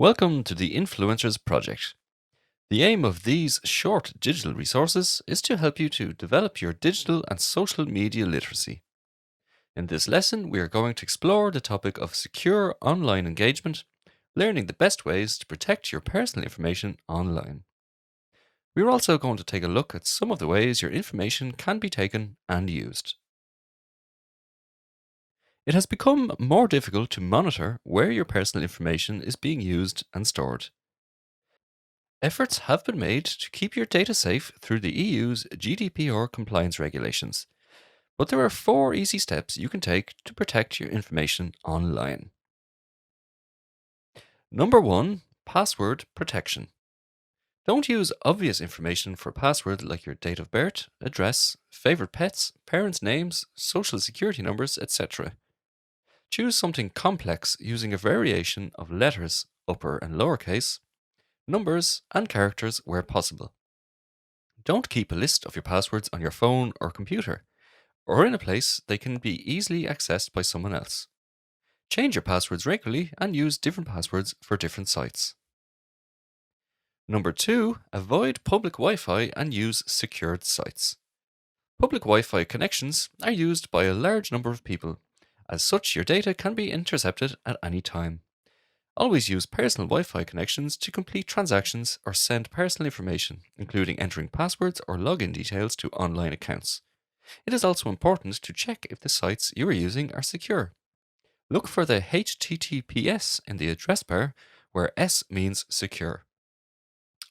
Welcome to the Influencers Project. The aim of these short digital resources is to help you to develop your digital and social media literacy. In this lesson, we are going to explore the topic of secure online engagement, learning the best ways to protect your personal information online. We are also going to take a look at some of the ways your information can be taken and used. It has become more difficult to monitor where your personal information is being used and stored. Efforts have been made to keep your data safe through the EU's GDPR compliance regulations, but there are 4 easy steps you can take to protect your information online. Number 1, password protection. Don't use obvious information for password like your date of birth, address, favorite pets, parents' names, social security numbers, etc. Choose something complex using a variation of letters, upper and lowercase, numbers, and characters where possible. Don't keep a list of your passwords on your phone or computer, or in a place they can be easily accessed by someone else. Change your passwords regularly and use different passwords for different sites. Number 2, avoid public Wi-Fi and use secured sites. Public Wi-Fi connections are used by a large number of people. As such, your data can be intercepted at any time. Always use personal Wi-Fi connections to complete transactions or send personal information, including entering passwords or login details to online accounts. It is also important to check if the sites you are using are secure. Look for the HTTPS in the address bar, where S means secure.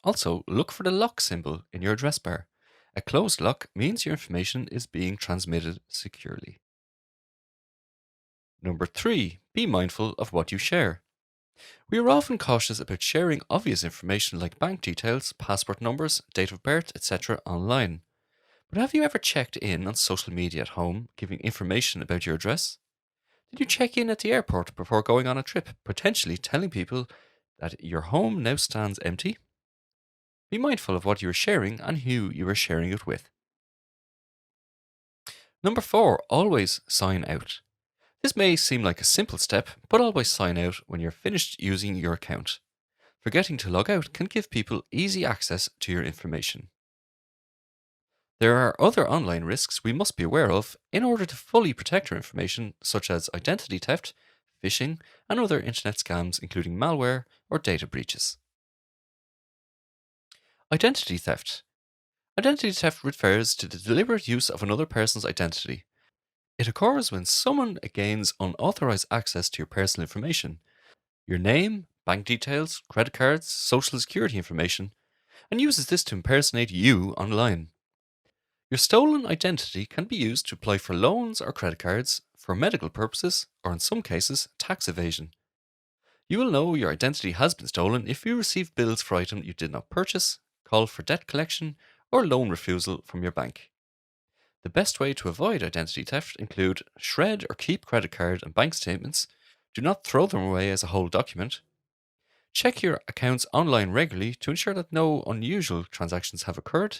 Also, look for the lock symbol in your address bar. A closed lock means your information is being transmitted securely. Number 3, be mindful of what you share. We are often cautious about sharing obvious information like bank details, passport numbers, date of birth, etc. online. But have you ever checked in on social media at home, giving information about your address? Did you check in at the airport before going on a trip, potentially telling people that your home now stands empty? Be mindful of what you are sharing and who you are sharing it with. Number 4, always sign out. This may seem like a simple step, but always sign out when you're finished using your account. Forgetting to log out can give people easy access to your information. There are other online risks we must be aware of in order to fully protect our information, such as identity theft, phishing, and other internet scams, including malware or data breaches. Identity theft. Identity theft refers to the deliberate use of another person's identity. It occurs when someone gains unauthorized access to your personal information, your name, bank details, credit cards, social security information, and uses this to impersonate you online. Your stolen identity can be used to apply for loans or credit cards, for medical purposes, or in some cases, tax evasion. You will know your identity has been stolen if you receive bills for items you did not purchase, call for debt collection, or loan refusal from your bank. The best way to avoid identity theft include shred or keep credit card and bank statements. Do not throw them away as a whole document. Check your accounts online regularly to ensure that no unusual transactions have occurred.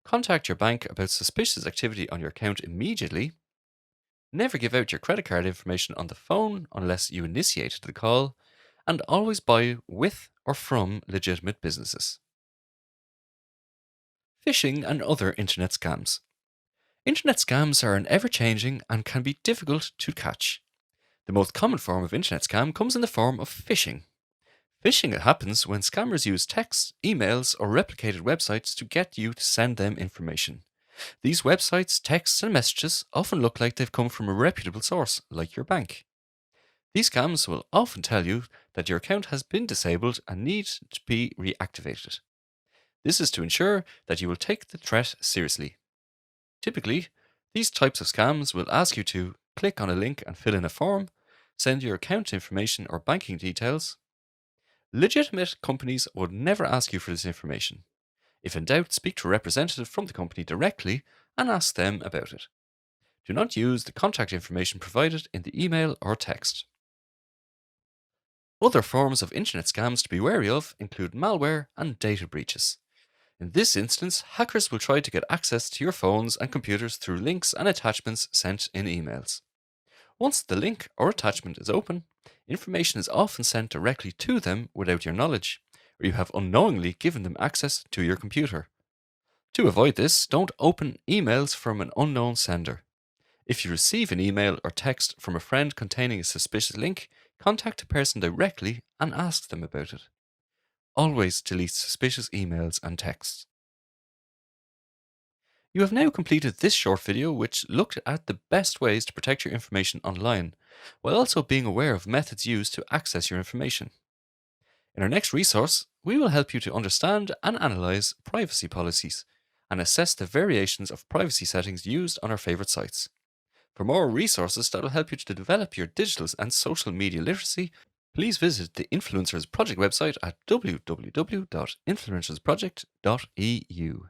Contact your bank about suspicious activity on your account immediately. Never give out your credit card information on the phone unless you initiated the call. And always buy with or from legitimate businesses. Phishing and other internet scams. Internet scams are an ever-changing and can be difficult to catch. The most common form of internet scam comes in the form of phishing. Phishing happens when scammers use texts, emails, or replicated websites to get you to send them information. These websites, texts, and messages often look like they've come from a reputable source, like your bank. These scams will often tell you that your account has been disabled and needs to be reactivated. This is to ensure that you will take the threat seriously. Typically, these types of scams will ask you to click on a link and fill in a form, send your account information or banking details. Legitimate companies would never ask you for this information. If in doubt, speak to a representative from the company directly and ask them about it. Do not use the contact information provided in the email or text. Other forms of internet scams to be wary of include malware and data breaches. In this instance, hackers will try to get access to your phones and computers through links and attachments sent in emails. Once the link or attachment is open, Information is often sent directly to them without your knowledge, or you have unknowingly given them access to your computer. To avoid this, don't open emails from an unknown sender. If you receive an email or text from a friend containing a suspicious link, contact the person directly and ask them about it. Always delete suspicious emails and texts. You have now completed this short video which looked at the best ways to protect your information online, while also being aware of methods used to access your information. In our next resource, we will help you to understand and analyze privacy policies and assess the variations of privacy settings used on our favorite sites. For more resources that will help you to develop your digital and social media literacy, please visit the Influencers Project website at www.influencersproject.eu.